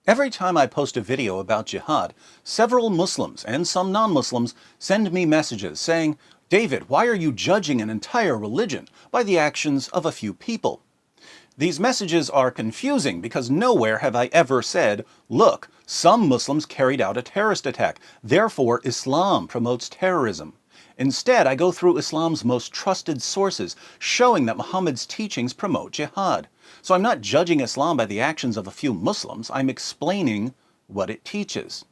Every time I post a video about jihad, several Muslims and some non-Muslims send me messages saying, "David, why are you judging an entire religion by the actions of a few people?" These messages are confusing because nowhere have I ever said, "Look, some Muslims carried out a terrorist attack, therefore Islam promotes terrorism." Instead, I go through Islam's most trusted sources, showing that Muhammad's teachings promote jihad. So I'm not judging Islam by the actions of a few Muslims, I'm explaining what it teaches.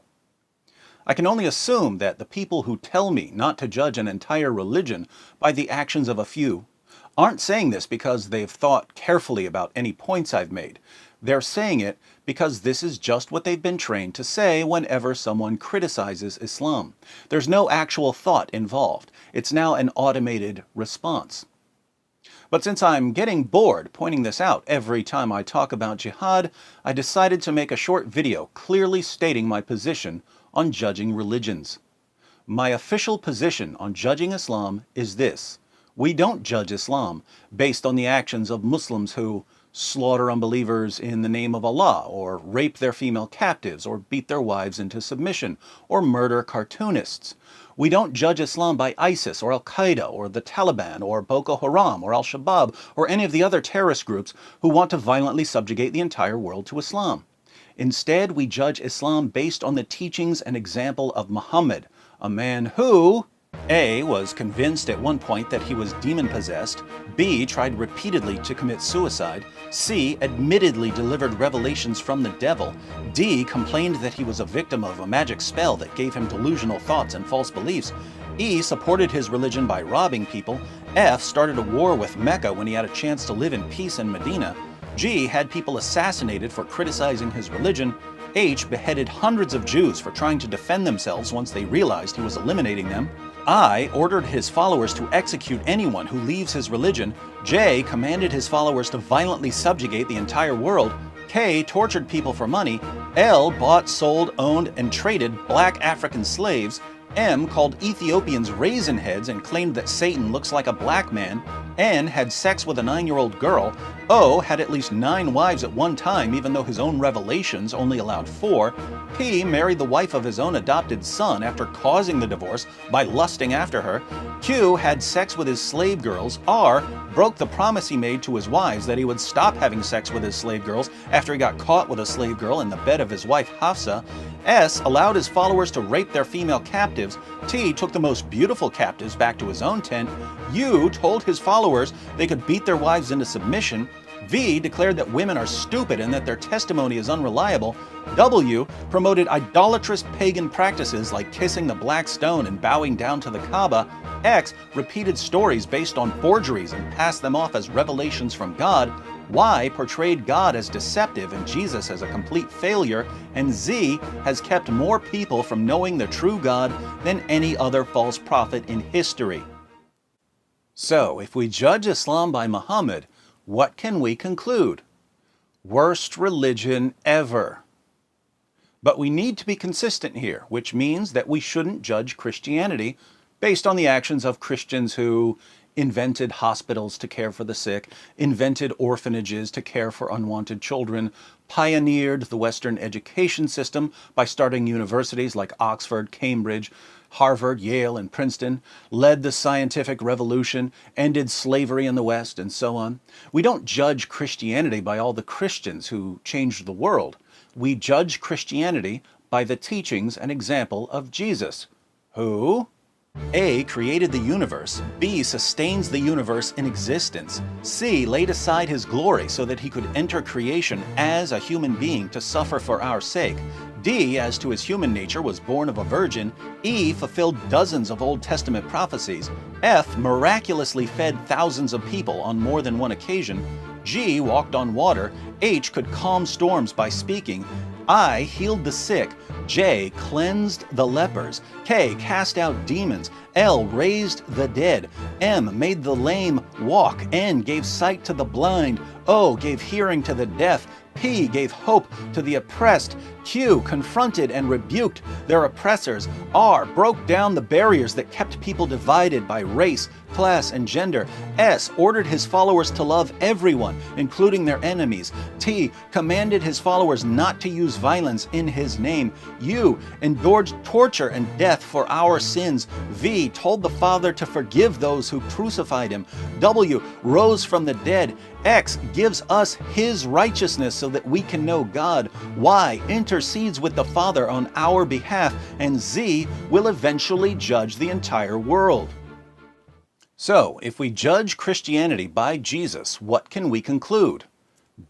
I can only assume that the people who tell me not to judge an entire religion by the actions of a few aren't saying this because they've thought carefully about any points I've made. They're saying it because this is just what they've been trained to say whenever someone criticizes Islam. There's no actual thought involved. It's now an automated response. But since I'm getting bored pointing this out every time I talk about jihad, I decided to make a short video clearly stating my position on judging religions. My official position on judging Islam is this: we don't judge Islam based on the actions of Muslims who slaughter unbelievers in the name of Allah, or rape their female captives, or beat their wives into submission, or murder cartoonists. We don't judge Islam by ISIS, or Al-Qaeda, or the Taliban, or Boko Haram, or Al-Shabaab, or any of the other terrorist groups who want to violently subjugate the entire world to Islam. Instead, we judge Islam based on the teachings and example of Muhammad, a man who A. was convinced at one point that he was demon-possessed, B. tried repeatedly to commit suicide, C. admittedly delivered revelations from the devil, D. complained that he was a victim of a magic spell that gave him delusional thoughts and false beliefs, E. supported his religion by robbing people, F. started a war with Mecca when he had a chance to live in peace in Medina, G. had people assassinated for criticizing his religion, H. beheaded hundreds of Jews for trying to defend themselves once they realized he was eliminating them, I. ordered his followers to execute anyone who leaves his religion, J. commanded his followers to violently subjugate the entire world, K. tortured people for money, L. bought, sold, owned, and traded black African slaves, M. called Ethiopians raisin heads and claimed that Satan looks like a black man, N. had sex with a 9-year-old girl, O. had at least 9 wives at one time even though his own revelations only allowed 4, P. married the wife of his own adopted son after causing the divorce by lusting after her, Q. had sex with his slave girls, R. broke the promise he made to his wives that he would stop having sex with his slave girls after he got caught with a slave girl in the bed of his wife Hafsa, S. allowed his followers to rape their female captives, T. took the most beautiful captives back to his own tent, U. told his followers they could beat their wives into submission, V. declared that women are stupid and that their testimony is unreliable, W. promoted idolatrous pagan practices like kissing the black stone and bowing down to the Kaaba, X. repeated stories based on forgeries and passed them off as revelations from God, Y. portrayed God as deceptive and Jesus as a complete failure, and Z. has kept more people from knowing the true God than any other false prophet in history. So, if we judge Islam by Muhammad, what can we conclude? Worst religion ever. But we need to be consistent here, which means that we shouldn't judge Christianity based on the actions of Christians who invented hospitals to care for the sick, invented orphanages to care for unwanted children, pioneered the Western education system by starting universities like Oxford, Cambridge, Harvard, Yale, and Princeton, led the scientific revolution, ended slavery in the West, and so on. We don't judge Christianity by all the Christians who changed the world. We judge Christianity by the teachings and example of Jesus, who A. created the universe, B. sustains the universe in existence, C. laid aside his glory so that he could enter creation as a human being to suffer for our sake, D. as to his human nature was born of a virgin, E. fulfilled dozens of Old Testament prophecies, F. miraculously fed thousands of people on more than one occasion, G. walked on water, H. could calm storms by speaking, I. healed the sick, J. cleansed the lepers, K. cast out demons, L. raised the dead, M. made the lame walk, N. gave sight to the blind, O. gave hearing to the deaf, P. gave hope to the oppressed, Q confronted and rebuked their oppressors. R broke down the barriers that kept people divided by race, class, and gender. S ordered his followers to love everyone, including their enemies. T commanded his followers not to use violence in his name. U endured torture and death for our sins. V told the Father to forgive those who crucified him. W rose from the dead. X gives us his righteousness so that we can know God. Y intercedes with the Father on our behalf. And Z will eventually judge the entire world. So, if we judge Christianity by Jesus, what can we conclude?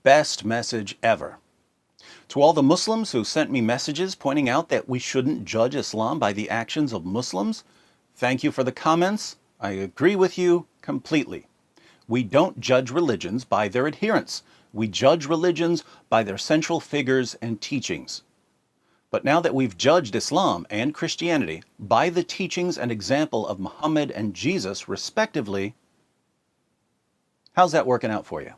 Best message ever. To all the Muslims who sent me messages pointing out that we shouldn't judge Islam by the actions of Muslims, thank you for the comments. I agree with you completely. We don't judge religions by their adherents. We judge religions by their central figures and teachings. But now that we've judged Islam and Christianity by the teachings and example of Muhammad and Jesus, respectively, how's that working out for you?